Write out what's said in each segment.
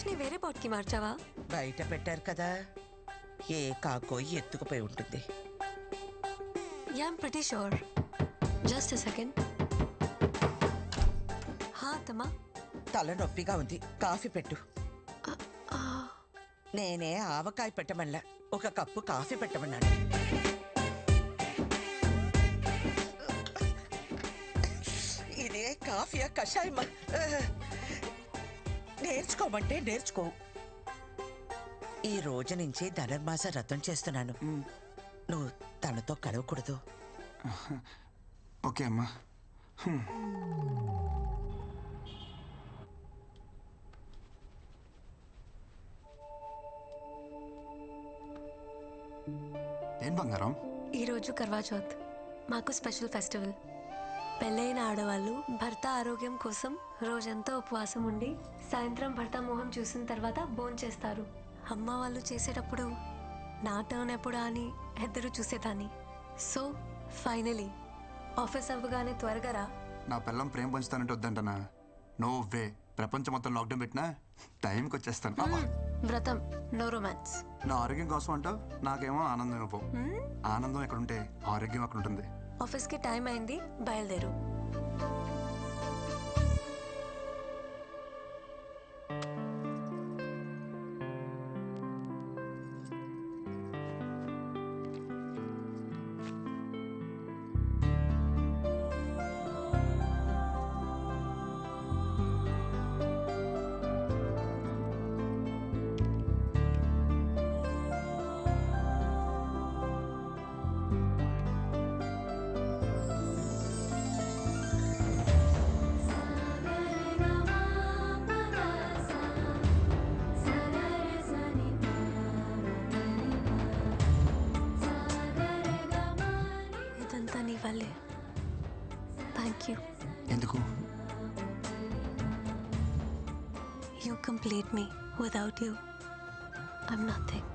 ని వేరే పాట్ కి మార్చావా? బయట పెట్టారు కదా, ఏ కాకో ఎత్తుకుపోయి ఉంటుంది. Yeah I'm pretty sure. Just a second. హా అత్తమ్మా. తలనొప్పిగా ఉంది, కాఫీ పెట్టు. నేనే ఆవకాయ పెట్టమల్లా, ఒక కప్పు కాఫీ పెట్టమన్నాడు. ఇదే కాఫీయా కషాయమా? నేర్చుకోమంటే నేర్చుకో. ఈ రోజు నుంచి ధనుర్మాస వ్రతం చేస్తున్నాను. నువ్వు తనతో కలవకూడదు. ఓకే అమ్మా. ఏం బంగారం? ఈరోజు కర్వా చౌత్, మాకు స్పెషల్ ఫెస్టివల్. పెళ్ళైన ఆడవాళ్ళు భర్త ఆరోగ్యం కోసం రోజంతా ఉపవాసం ఉండి సాయంత్రం భర్త మొహం చూసిన తర్వాత భోంచేస్తారు. అమ్మ వాళ్ళు చేసేటప్పుడు నా టర్న్ ఎప్పుడా అని ఎదురు చూసేదాన్ని. సో ఫైనలీ ఆఫీస్ అవ్వగానే త్వరగా రా. నా పిల్లం ప్రేమ పంచుతానంటే వద్దంటనా? No way. ప్రపంచం మొత్తం లాక్డౌన్ పెట్టినా టైంకి వచ్చేస్తాను. వ్రతం, నో రొమాన్స్. నా ఆరోగ్యం కోసం అంటావు, నాకేమో ఆనందం ఇవ్వవు. ఆనందం ఎక్కడుంటే ఆరోగ్యం అక్కడ ఉంటుంది. ఆఫీస్కి టైం అయింది, బయలుదేరు. Thank you. ఎందుకు? You complete me. Without you, I'm nothing.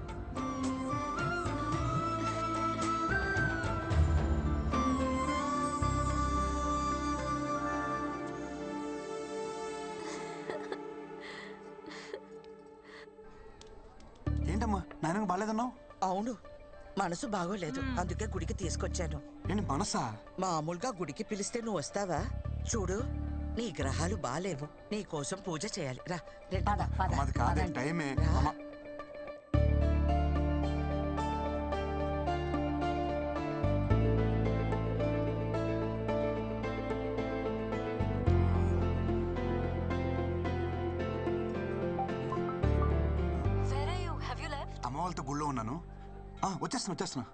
ఏంటమ్మా నాయనకు బాగాలేదన్నావు? అవును, మనసు బాగోలేదు, అందుకే గుడికి తీసుకొచ్చాను. ఏంటి మనసా? మామూలుగా గుడికి పిలిస్తే నువ్వు వస్తావా? చూడు, నీ గ్రహాలు బాలేవు, నీ కోసం పూజ చేయాలి. రా. అది కాదే, టైమే. అమ్మ వాళ్ళతో గుళ్ళో ఉన్నాను. వచ్చేస్తున్నా.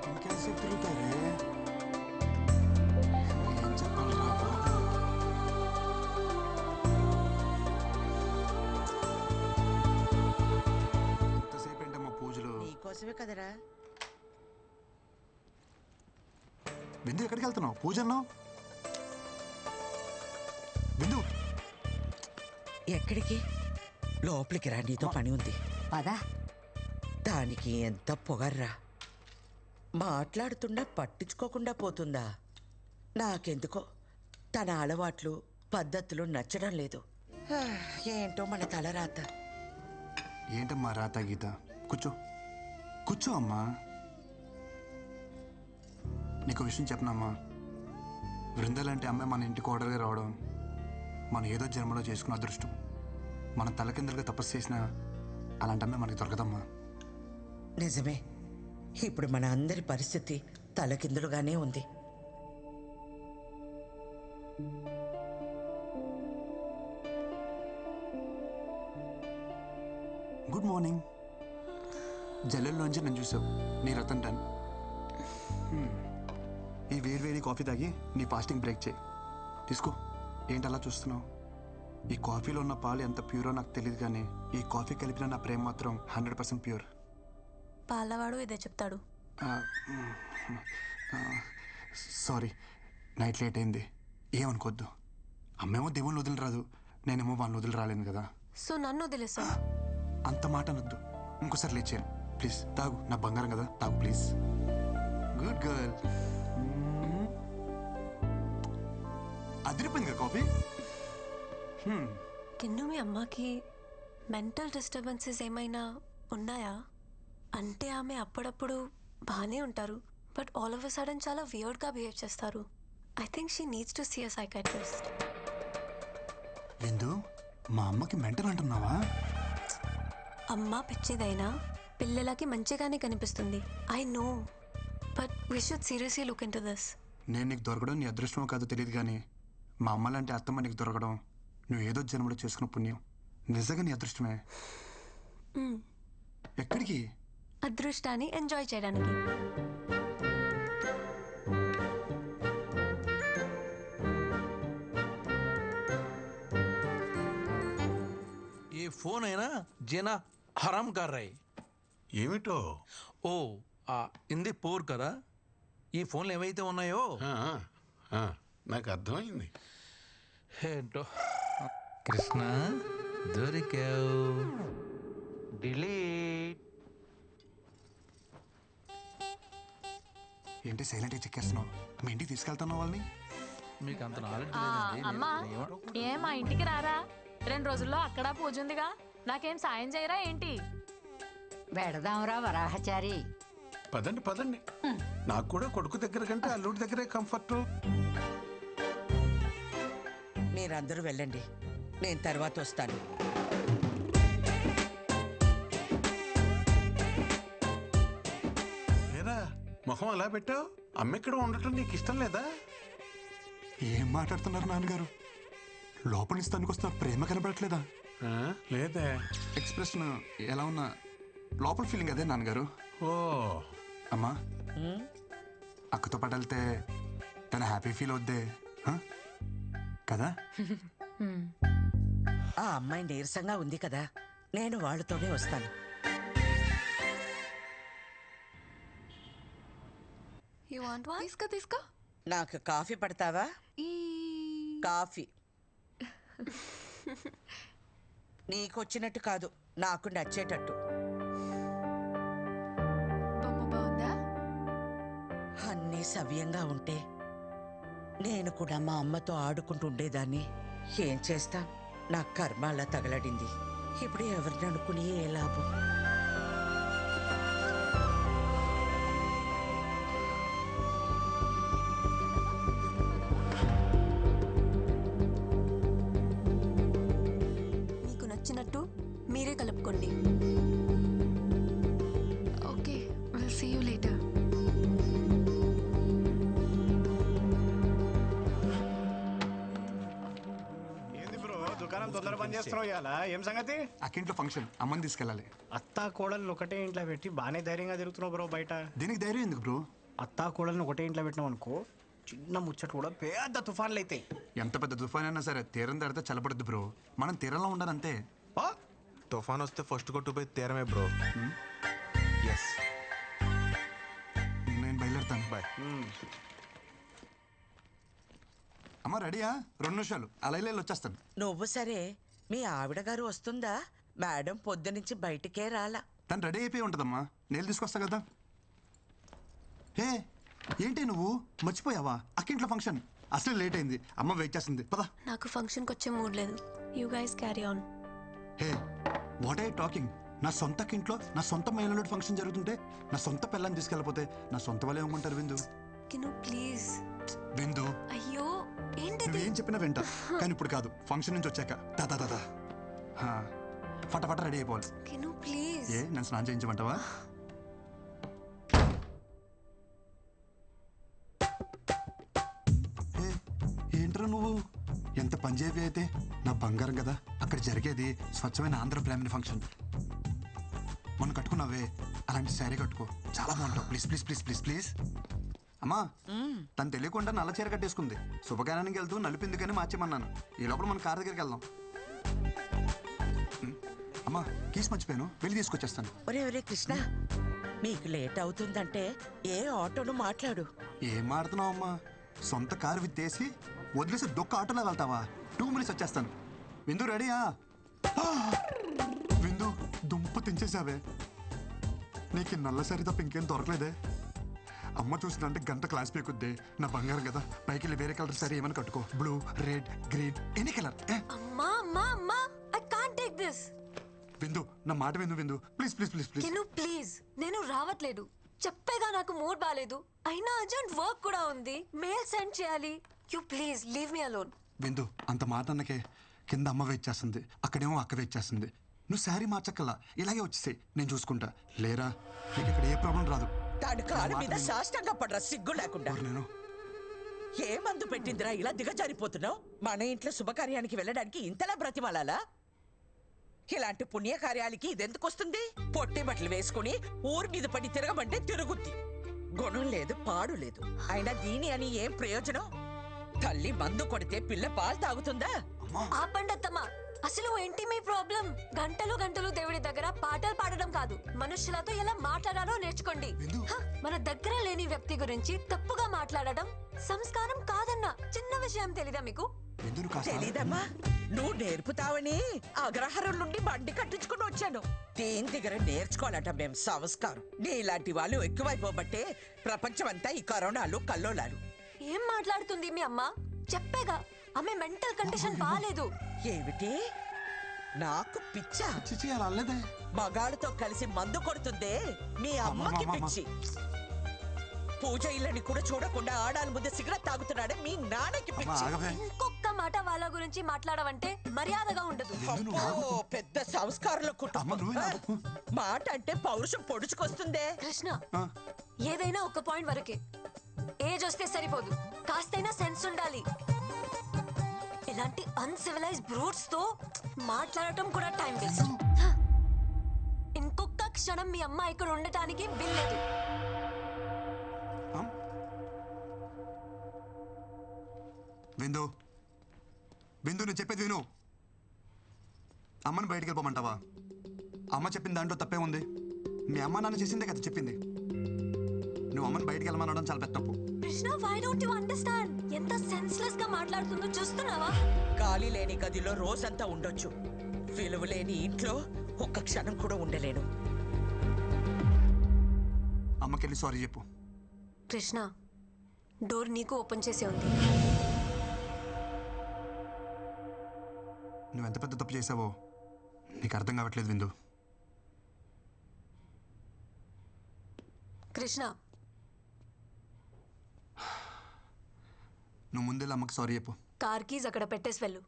ఇంకేసేపు తిరుగుతారే? ఏం చెప్పాలరా బాబు? ఎంతసేపు ఏంటమ్మా పూజలు? నీకోసమే కదరా. బిందు ఎక్కడికి వెళ్తున్నావు? పూజ అన్నావు. బిందు ఎక్కడికి? లోపలికి రా, నీతో పని ఉంది. పదా. దానికి ఎంత పొగర్రా, మాట్లాడుతున్నా పట్టించుకోకుండా పోతుందా? నాకెందుకో తన అలవాట్లు పద్ధతులు నచ్చడం లేదు. ఏంటో మన తలరాత. ఏంటమ్మా రాత గీత? కూర్చో అమ్మా. నీకు విషయం చెప్పనమ్మా. బృందాలంటే అమ్మాయి మన ఇంటికి ఓడర్గా రావడం మనం ఏదో జన్మలో చేసుకున్న అదృష్టం. మనం తలకిందులుగా తపస్సు చేసినా అలాంటి అమ్మాయి మనకి దొరకదమ్మా. నిజమే, ఇప్పుడు మన అందరి పరిస్థితి తలకిందులుగానే ఉంది. Good morning. జల్లెల్లోంచి నన్ను చూసావు, నీ రతన్ డన్. ఈ వేడి కాఫీ తాగి నీ ఫాస్టింగ్ బ్రేక్ చేయి. తీసుకో. ఏంటి అలా చూస్తున్నావు? ఈ కాఫీలో ఉన్న పాలు ఎంత ప్యూరో నాకు తెలియదు, కానీ ఈ కాఫీ కలిపిన నా ప్రేమ మాత్రం 100% ప్యూర్. పాలవాడు ఇదే చెప్తాడు. సారీ, నైట్ లేట్ అయింది, ఏమనుకోద్దు. అమ్మేమో దేవుని వదిలి రాదు, నేనేమో వాళ్ళని వదిలి రాలేను కదా. సో నన్ను వదిలేసా? అంత మాట అనొద్దు. ఇంకోసారి లేచాను ప్లీజ్. తాగు, నా బంగారం కదా, తాగు ప్లీజ్. Good girl. అదిరిపోయింది కదా కాఫీ. కిన్ను మీ అమ్మకి మెంటల్ డిస్టర్బెన్సెస్ ఏమైనా ఉన్నాయా? అంటే ఆమె అప్పుడప్పుడు బాగానే ఉంటారు, but all of a sudden చాలా వియర్డ్గా బిహేవ్ చేస్తారు. I think she needs to see a psychiatrist. విందు, మా అమ్మకి మెంటల్ అంటున్నావా? అమ్మ పిచ్చిదైనా పిల్లలకి మంచిగానే కనిపిస్తుంది. I know, but we should seriously look in to this. నేను నీకు దొరకడం నీ అదృష్టమో కాదో తెలియదు కానీ మా అమ్మ లాంటి అత్తమ్మ నీకు దొరకడం నువ్వు ఏదో జన్మలో చేసుకున్న పుణ్యం. నిజంగా నీ అదృష్టమే. ఎక్కడికి? అదృష్టాన్ని ఎంజాయ్ చేయడానికి. ये फोन है ना जेना हराम कर रहे. ఏమిటో ఓ ఇంది పోర్ కదా. ఈ ఫోన్లు ఏవైతే ఉన్నాయో నాకు అర్థమైంది. ఏంటో కృష్ణ దొరికావు. డిలీట్. ఏంటి సైలెంట్గా చెక్కేస్తున్నావు? మీ ఇంటికి తీసుకెళ్తాను వాళ్ళని. మీకు అంత నాలెడ్జ్ అమ్మా ఏం మా ఇంటికి రారా? 2 రోజుల్లో అక్కడ పూజ ఉందిగా, నాకేం సాయం చేయరా ఏంటి? పెడదాంరా వరాహచారి. పదండి పదండి. నాకు కూడా కొడుకు దగ్గర కంటే అల్లుడి దగ్గరే కంఫర్ట్. మీరందరూ వెళ్ళండి, నేను తర్వాత వస్తాను. ఏరా మొహం అలా పెట్టావు? అమ్మెక్కడ ఉండటం నీకు ఇష్టం లేదా? ఏం మాట్లాడుతున్నారు నాన్నగారు? లోపల నుంచి తనుకొస్తున్న ప్రేమ కనబడట్లేదా? లేదే. ఎక్స్ప్రెషన్ ఎలా ఉన్నా లోపల ఫీలింగ్ అదే నాన్నగారు. ఓ అమ్మా, అక్కతో పాటు వెళ్తే తన హ్యాపీ ఫీల్ అవుద్దే కదా? ఆ అమ్మాయి నీరసంగా ఉంది కదా, నేను వాళ్ళతోనే వస్తాను. You want one? తీసుకో. నాకు కాఫీ పడతావా? కాఫీ నీకొచ్చినట్టు కాదు, నాకు నచ్చేటట్టు. బాగుందా? అన్నీ సవ్యంగా ఉంటే నేను కూడా మా అమ్మతో ఆడుకుంటూ ఉండేదాన్ని. ఏం చేస్తాం, నా కర్మ అలా తగలడింది. ఇప్పుడు ఎవరిని అనుకుని ఏ లాభం? మీకు నచ్చినట్టు మీరే కలుపుకోండి. Okay, will see you later. దుకాణం తొందర పని చేస్తున్నావు ఇవాళ. ఏం సంగతి? అక్కింట్లో ఫంక్షన్, అమ్మని తీసుకెళ్ళాలి. అత్తా కోడల్ని ఒకటే ఇంట్లో పెట్టి బాగానే ధైర్యంగా తిరుగుతున్నావు బ్రో బయట. దీనికి ధైర్యం ఎందుకు బ్రో? అత్తా కోడల్ని ఒకటే ఇంట్లో పెట్టినావు అనుకో, చిన్న ముచ్చట కూడా పెద్ద తుఫాన్లు అవుతాయి. ఎంత పెద్ద తుఫాన్ అయినా సరే తీరం దాడితే చల్లబడద్దు బ్రో. మనం తీరంలో ఉండాలంతే. తుఫాన్ వస్తే ఫస్ట్ కొట్టుపోయి తీరమే బ్రో. ఎస్, నేను బయలుదేరుతాను. బాయ్. అమ్మ రెడీయా? 2 నిమిషాలు అలా వచ్చేస్తాను. నువ్వు సరే, మీ ఆవిడ గారు వస్తుందా? మేడం పొద్దునుంచి బయటికే రాలా. తను రెడీ అయిపోయి ఉంటుందమ్మా, నేను తీసుకొస్తా కదా. హే ఏంటి నువ్వు మర్చిపోయావా? అక్కింట్లో ఫంక్షన్ అసలు లేట్ అయింది, అమ్మ వెయిట్ చేస్తుంది. పదా. నాకు ఫంక్షన్కి వచ్చే మూడ్ లేదు. You guys carry on. Hey what I talking? నా సొంత ఇంట్లో నా సొంత మహిళలో ఫంక్షన్ జరుగుతుంటే నా సొంత పిల్లని తీసుకెళ్ళిపోతే నా సొంత వాళ్ళు ఏమనుకుంటారు? విందు, కిను ప్లీజ్. విందు, అయ్యో ఏంటిది? నువ్వేం చెప్పినా వింటా, కానీ ఇప్పుడు కాదు. ఫంక్షన్ నుంచి వచ్చాక దాదా దాదా ఫటాఫట రెడీ అయిపోవాలి. కిను ప్లీజ్. ఏ నన్ను స్నానం చేయించమంటావా? ఏంట్రా నువ్వు ఎంత పంజాబీ అయితే నా బంగారం కదా. అక్కడ జరిగేది స్వచ్ఛమైన ఆంధ్ర బ్రాహ్మణ ఫంక్షన్. మొన్న కట్టుకున్నావే అలాంటి శారీ కట్టుకో, చాలా బాగుంటావు. Please please please please please. అమ్మా, తను తెలియకుండా నల్ల చీర కట్టేసుకుంది. శుభకార్యానికి వెళ్తూ నలిపిందుకని మార్చేమన్నాను. ఈ లోపల మన కార్ దగ్గరికి వెళ్దాం. అమ్మా కీస్ మర్చిపోయాను, వెళ్ళి తీసుకొచ్చేస్తాను. ఒరే కృష్ణ, మీకు లేట్ అవుతుందంటే ఏ ఆటోను మాట్లాడు. ఏం మాడుతున్నావు అమ్మా? సొంత కారు విత్తేసి వదిలేసి దొక్క ఆటోలో వెళ్తావా? 2 మినిట్స్ వచ్చేస్తాను. విందు రెడీయా? విందు దుంప తెంచేసావే. నీకు నల్ల సరి తప్ప ఇంకేం దొరకలేదే. అమ్మ చూసినంటే గంట క్లాస్ పీకుద్ది. నా బంగారం కదా, పైకి వెళ్ళి వేరే కలర్ సరే ఏమైనా కట్టుకో. Blue, red, green, any colour. అమ్మా అమ్మా అమ్మా, ఐ కాంట్ టేక్ దిస్. విందు, నా మాట విందు please please please please. Please, నేను రావట్లేదు. చెప్పేగా నాకు మూడ్ బాలేదు. అయినా అర్జెంట్ వర్క్ కూడా ఉంది, మెయిల్ సెండ్ చేయాలి. You please leave me alone. విందు, అంత మాట అన్నకే కింద అమ్మ వెయిట్ చేస్తుంది, అక్కడేమో అక్క వెయిట్ చేస్తుంది. నువ్వు శారీ మార్చక్కల్లా ఇలాగే వచ్చేసాయి, నేను చూసుకుంటా. లేరా, నీకు ఇక్కడ ఏ ప్రాబ్లం రాదు. దాని కాలు మీద సాష్టంగా పడరా సిగ్గు లేకుండా. నేను ఏ మందు పెట్టిందిరా ఇలా దిగజారిపోతున్నావు? మన ఇంట్లో శుభకార్యానికి వెళ్ళడానికి ఇంతలా బ్రతిమాలాలా? ఇలాంటి పుణ్యకార్యాలకి ఇదెందుకు వస్తుంది? పొట్టి బట్టలు వేసుకుని ఊరి మీద పడి తిరగమంటే తిరుగుద్ది. గుణం లేదు, పాడు లేదు. అయినా దీని అని ఏం ప్రయోజనం? తల్లి మందు కొడితే పిల్ల పాలు తాగుతుందా? ఆపండత్తమ్మా, అసలు ఏంటి మీ ప్రాబ్లం? గంటలు గంటలు దేవుడి దగ్గర పాటలు పాడడం కాదు, మనుషులతో ఎలా మాట్లాడాలో నేర్చుకోండి. మన దగ్గర లేని వ్యక్తి గురించి తప్పుగా మాట్లాడడం సంస్కారం కాదన్న చిన్న విషయం తెలీదా మీకు? తెలీదమ్మా, నువ్వు నేర్పుతావని అగ్రహారం నుండి బండి కట్టించుకుని వచ్చాను. దేని దగ్గర నేర్చుకోవాలట మేం సంస్కారం. నీలాంటి వాళ్ళు ఎక్కువైపోబట్టే ప్రపంచమంతా ఈ కరోనాలు కల్లోలాలు. ఏం మాట్లాడుతుంది మీ అమ్మ? చెప్పేగా ఆమె మెంటల్ కండిషన్ బాలేదు. ఏమిటి, నాకు పిచ్చా? అలేదే, మగాళ్ళతో కలిసి మందు కొడుతుందే మీ అమ్మకి పిచ్చి. పూజ ఇళ్ళని కూడా చూడకుండా ఆడాల ముందు సిగరెట్ తాగుతున్నాడే మీ నాన్నకి పిచ్చి. ఇంకొక మాట వాళ్ళ గురించి మాట్లాడవంటే మర్యాదగా ఉండదు. పెద్ద సంస్కారంలో కుటుంబం. మాట అంటే పౌరుషం పొడుచుకొస్తుందే. కృష్ణ, ఏదైనా ఒక పాయింట్ వరకే. ఏజ్ వస్తే సరిపోదు, కాస్తైనా సెన్స్ ఉండాలి. ఇలాంటి అన్సివిలైజ్ బ్రూట్స్ తో మాట్లాడటం కూడా టైం వేస్ట్. ఇంకొక క్షణం మీ అమ్మ ఇక్కడ ఉండటానికి వీల్లేదు. విందు, విందు, నువ్వు చెప్పేది విను. అమ్మని బయటికి వెళ్ళిపోమంటావా? అమ్మ చెప్పిన దాంట్లో తప్పే ఉంది. మీ అమ్మ నాన్న చేసిందే కదా చెప్పింది. నువ్వు అమ్మని బయటికి వెళ్ళమనడం చాలా పెద్ద తప్పు. Krishna, why don't you understand? ఎంత సెన్స్లెస్ గా మాట్లాడుతుందో చూస్తున్నావా? గాలి లేని గదిలో రోజంతా ఉండొచ్చు, విలువ లేని ఇంట్లో ఒక్క క్షణం కూడా ఉండలేను. అమ్మకెళ్ళి సారీ చెప్పు. కృష్ణ, డోర్ నీకు ఓపెన్ చేసే ఉంది. నువ్వు ఎంత పెద్ద తప్పు చేసావో నీకు అర్థం కావట్లేదు విందు. కృష్ణ, నువ్వు ముందే అమ్మకి సారీ చెప్పు. కార్ కీజ్ అక్కడ పెట్టేసి వెళ్ళు.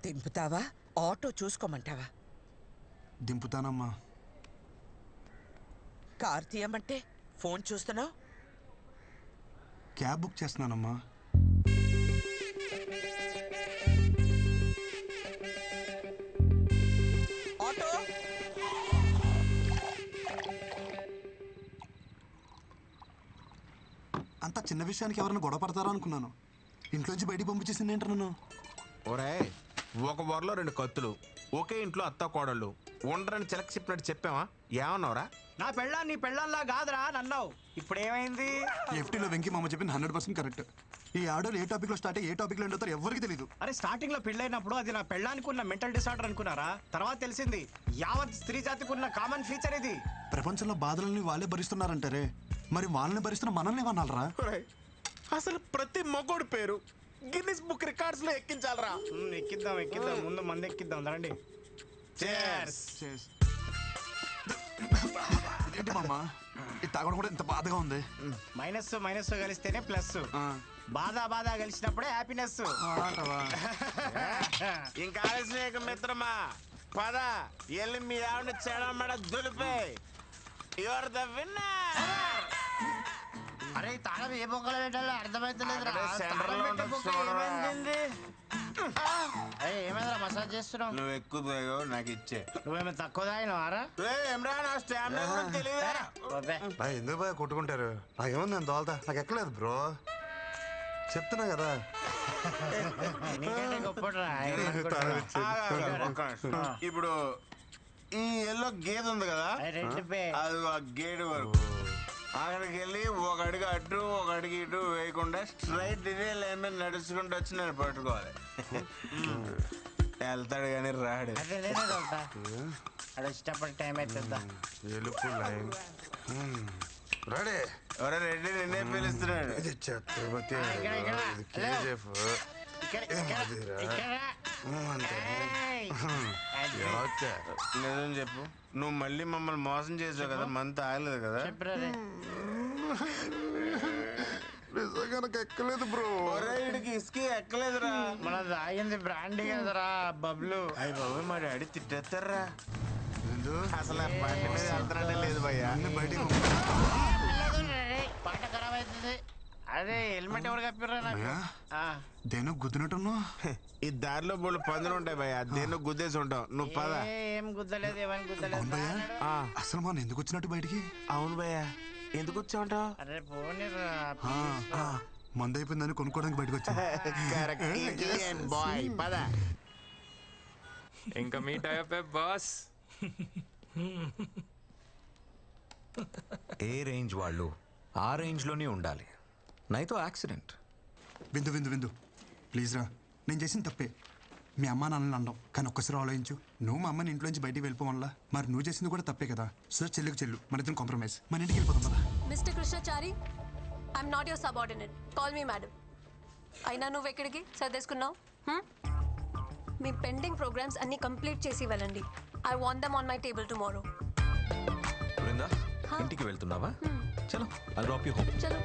దింపుతావా? ఆటో చూసుకోమంటావా? దింపుతానమ్మా. కార్ తీయమంటే ఫోన్ చూస్తున్నావు? క్యాబ్ బుక్ చేస్తున్నానమ్మా. ఆటో అంత చిన్న విషయానికి ఎవరైనా గొడవ పడతారా అనుకున్నాను. ఇంట్లోంచి బయటికి పంపించేసింది ఏంట నన్ను. ఒరే, ఒక వరలో 2 కత్తులు, ఒకే ఇంట్లో అత్త కోడళ్ళు ఉండరని చిలక చెప్పినట్టు చెప్పావా? ఏమన్నావురా? నా పెళ్ళాం నీ పెళ్ళంలా కాదురా నన్నావు. ఇప్పుడు ఏమైంది? ఎఫ్టీలో వెంకీ మామ చెప్పింది 100% కరెక్ట్. ఈ ఆర్డర్ ఏ టాపిక్ లో స్టార్ట్ అయ్యి ఏ టాపిక్ లో ఎండ్ అవుతారో ఎవరికి తెలియదు. అరే, స్టార్టింగ్ లో పెళ్ళైనప్పుడు అది నా పెళ్ళానికి ఉన్న మెంటల్ డిసార్డర్ అనుకున్నారా? తర్వాత తెలిసింది యావత్ స్త్రీ జాతికి ఉన్న కామన్ ఫీచర్ ఇది. ప్రపంచంలో బాధలని వాళ్ళే భరిస్తున్నారంటారే, మరి వాళ్ళని భరిస్తున్న మనల్ని ఏమన్నారా? అసలు ప్రతి మగోడు పేరు గిన్నిస్ బుక్ రికార్డ్స్ లో ఎక్కించాలరా. ఎక్కిద్దాం, ముందు మంది ఎక్కిద్దాం రండి. ఏంటి మామ, ఇది తాగడం కూడా ఇంత బాధగా ఉంది. మైనస్ కలిస్తేనే ప్లస్. బాధ కలిసినప్పుడే హ్యాపీనెస్. ఇంకా ఆలస్యం మిత్రమా, పద ఎల్లి మీ ఆవిడ చెడమడ దులిపే. Your the winner. అరే, తాళం ఏ బొక్కలు పెట్టాలో అర్థమైతలేదు. ఏమైనా మసాజ్ చేస్తున్నావు? నువ్వు ఎక్కువ నాకు ఇచ్చే. నువ్వేమో తక్కువ తాగినవారా? ఎందుకు బాగా కొట్టుకుంటారు? నాకేముంది నేను తోలుతా, నాకు ఎక్కలేదు బ్రో, చెప్తున్నా కదా. ఇప్పుడు ఈ ఎల్లో గేదె ఉంది కదా అది ఆ గేట్ వరకు అక్కడికి వెళ్ళి ఒక అడుగు అటు ఒక అడుగు ఇటు వేయకుండా స్ట్రైట్ ఇదే లైన్ మీద నడుచుకుంటూ వచ్చి నేను పట్టుకోవాలి. వెళ్తాడు కానీ రాడు. వచ్చేటప్పుడు టైం అవుతుందా? ఎలుపు లైన్ రెడీ. ఎవరో రెడ్డి నిన్నే పిలుస్తున్నాడు. ఇది ఛత్రపతి, ఇది కేజీఎఫ్, ఇది మదిరా. అంతే. ఓకే. నిజం చెప్పు, నువ్వు మళ్ళీ మమ్మల్ని మోసం చేసావు కదా, మంత్ ఆగలేదు కదా? నిజంగా నాకు ఎక్కలేదు బ్రో. వీడికి ఇసుక ఎక్కలేదురా. మన తాగింది బ్రాండీ కదరా బబ్లు. అయ్యి బాబు మా డాడీ తిట్టేస్తారా? అసలు ఆ బండి మీద వెళ్తానే లేదు భయ్యా. బయటికి పాట ఖరాబ్ అవుతుంది. అదే హెల్మెట్ ఎవరు కప్పిర్రా నాకు? దేనో గుద్దినట్టున్నా. ఈ దారిలో బోళ్ళు పందులు ఉంటాయి భయ్యా, దేన్నో గుద్దేసి ఉంటావు. నువ్వు పద. ఏం గుద్దలేదు, ఏమని గుద్దలేదు. అసలు మనం ఎందుకు వచ్చినట్టు బయటికి? అవును భయ్యా, ఎందుకు వచ్చావుంటావు? అరే పోనీరా. మందు అయిపోయిందని కొనుక్కోవడానికి బయటకు వచ్చా. బాయ్ పద. ఇంకా మీట్ అయ్యే బాస్. ఏ రేంజ్ వాళ్ళు ఆ రేంజ్లోనే ఉండాలి, నైతో యాక్సిడెంట్. విందు విందు విందు ప్లీజ్ రా, నేను చేసిన తప్పే. మీ అమ్మ నాన్నని అనడం, కానీ ఒక్కసారి ఆలోచించు. నువ్వు మా అమ్మని ఇంట్లోంచి బయటికి వెళ్ళిపోవడం వల్ల మరి నువ్వు చేసింది కూడా తప్పే కదా. సో చెల్లుకు చెల్లు, మన ఇద్దరం కాంప్రమైజ్, మన ఇంటికి వెళ్ళిపోతాం కదా. Mister Krishnachari, I'm not your subordinate, call me madam. అయినా నువ్వు ఎక్కడికి సర్దేసుకున్నావు? మీ పెండింగ్ ప్రోగ్రామ్స్ అన్ని కంప్లీట్ చేసి వెళ్ళండి. I want them on my table tomorrow. Brinda, ఇంటికి వెళ్తున్నావా? చలో, ఐల్ డ్రాప్ యూ హోమ్. చలో.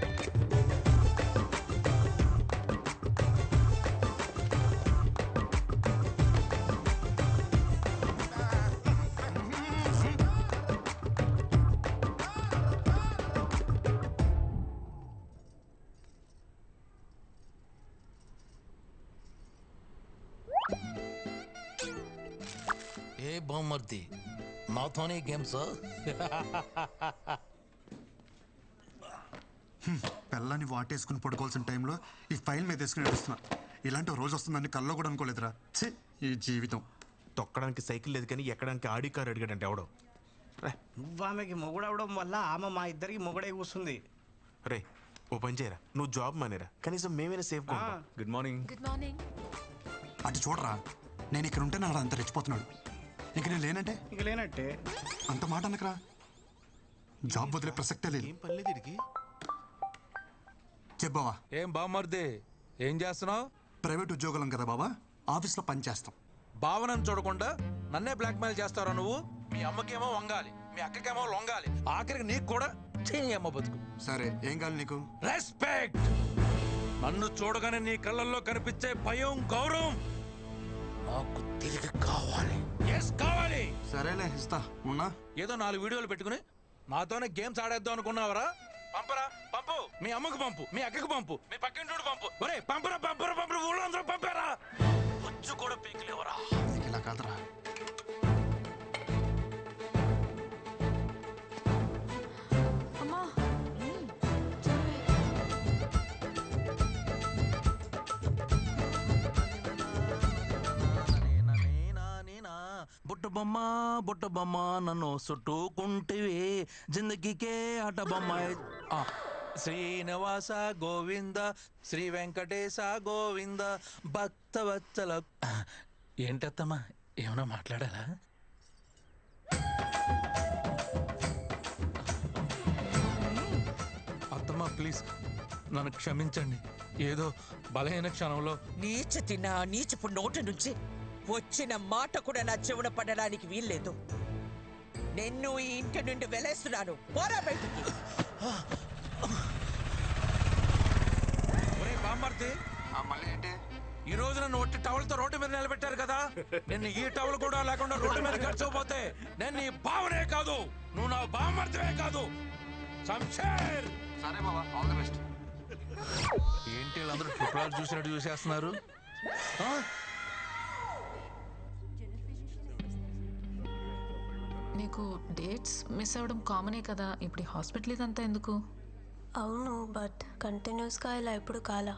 ఏ బామ్మర్ది, నాతోనే గేమ్స్? పిల్లని వాటేసుకుని పడుకోవాల్సిన టైంలో ఈ ఫైల్ మీద వేసుకుని నడుస్తున్నా. ఇలాంటి రోజు వస్తుందని కల్లో కూడా అనుకోలేదురా. ఛీ, ఈ జీవితం. తొక్కడానికి సైకిల్ లేదు కానీ ఎక్కడానికి ఆడి కారు అడిగాడంటే ఎవడో. నువ్వు ఆమెకి మొగుడవడం వల్ల ఆమె మా ఇద్దరికి మొగుడే కూస్తుంది. రే ఓ పని చేయరా, నువ్వు జాబ్ మానేరా, కనీసం మేమైనా safe. Good morning. Good morning. అటు చూడరా, నేను ఇక్కడ ఉంటే నాడు అంత రెచ్చిపోతున్నాడు. ఇంక నేను లేనంటే ఇక లేనట్టే. అంత మాట అనకరా. జాబ్ వదిలే ప్రసక్తే లేదు. ఏం పర్లేదు ఇడికి. చెప్పావా? ఏం బామ్మర్ది, ఏం చేస్తున్నావు? ప్రైవేట్ ఉద్యోగులం కదా బాబా, ఆఫీస్లో పని చేస్తాం. భావనను చూడకుండా నన్నే బ్లాక్మెయిల్ చేస్తారా నువ్వు? మీ అమ్మకేమో వంగాలి, మీ అక్కకేమో లొంగాలి, ఆఖరికి నీకు కూడా చెయ్యి అమ్మ బతుకు. సరే, ఏం కావాలి నీకు? రెస్పెక్ట్. నన్ను చూడగానే నీ కళ్ళల్లో కనిపించే భయం, గౌరవం నాకు తిరిగి కావాలి. ఎస్ కావాలి. సరేలే, ఇస్తా. ఉన్నా ఏదో 4 వీడియోలు పెట్టుకుని నాతోనే గేమ్స్ ఆడేద్దాం అనుకున్నావరా? పంపరా, పంపు. మీ అమ్మకు పంపు, మీ అక్కకు పంపు, మీ పక్కింటోడు పంపు. ఒరే పంపరా, పంపరా, పంపరా, ఊళ్ళో అందరూ పంపారా. వచ్చి కూడా పీకలేవరా. ఇలా కాదురా. అమ్మా, బుట్ట బొమ్మ, బుట్ట బొమ్మ, నన్ను చుట్టుకుంటివి జిందగీకే ఆట బొమ్మ. శ్రీనివాస గోవింద, శ్రీ వెంకటేశ గోవింద, భక్తవత్సల. ఏంటత్తమ్మా, ఏమైనా మాట్లాడాలా? అత్తమ్మా ప్లీజ్ నన్ను క్షమించండి. ఏదో బలహీన క్షణంలో నీచ నీచపు నోటి నుంచి వచ్చిన మాట కూడా నా చెవున పడడానికి వీల్లేదు. నిన్ను ఈ ఇంటి నుండి వెలేస్తున్నాను. పోరా బయటికి. బామ్మర్ది, ఈ రోజు నన్ను ఒట్టి టవల్తో రోడ్డు మీద నిలబెట్టారు కదా. నేను ఈ టవల్ కూడా లేకుండా రోడ్డు మీద ఖర్చుపోతే నేను నీ బావనే కాదు, నువ్వు నా బామ్మర్దివే కాదు. శంషేర్. సరే బాబా, ఆల్ ది బెస్ట్. ఏంటి వీళ్ళందరూ ట్రిపుల్ చూసినట్టు చూసేస్తున్నారు? నీకు డేట్స్ మిస్ అవ్వడం కామనే కదా, ఇప్పుడు హాస్పిటల్ ఇదంతా ఎందుకు? అవును, బట్ కంటిన్యూస్గా ఇలా ఎప్పుడు కాలా.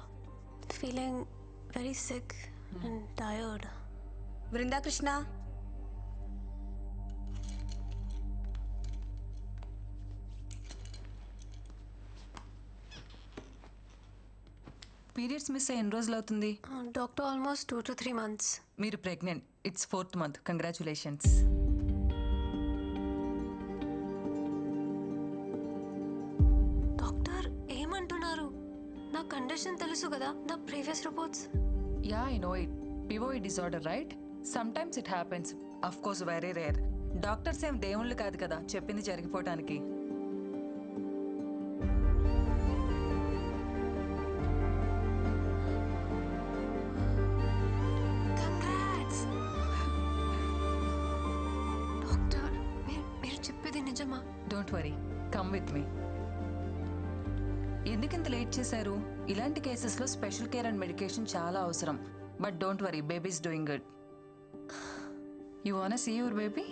Feeling very sick and tired. Brindakrishna, periods miss అయ్యి ఎన్ని రోజులు అవుతుంది? Doctor almost 2 to 3 months. మీరు pregnant. It's 4th month. Congratulations. Doctor ఏమంటున్నారు? నా కండిషన్ తెలుసు కదా, నా previous reports. Yeah I know it. పివోయిడ్ disorder right? Sometimes it happens. Of course very rare. Doctors ఏం దేవుళ్ళు కాదు కదా చెప్పింది జరిగిపోవటానికి. Don't worry, come with me. ఎందుకింత లేట్ చేశారు? ఇలాంటి కేసెస్లో స్పెషల్ కేర్ అండ్ మెడికేషన్ చాలా అవసరం. But don't worry, baby is doing good. You want see your baby?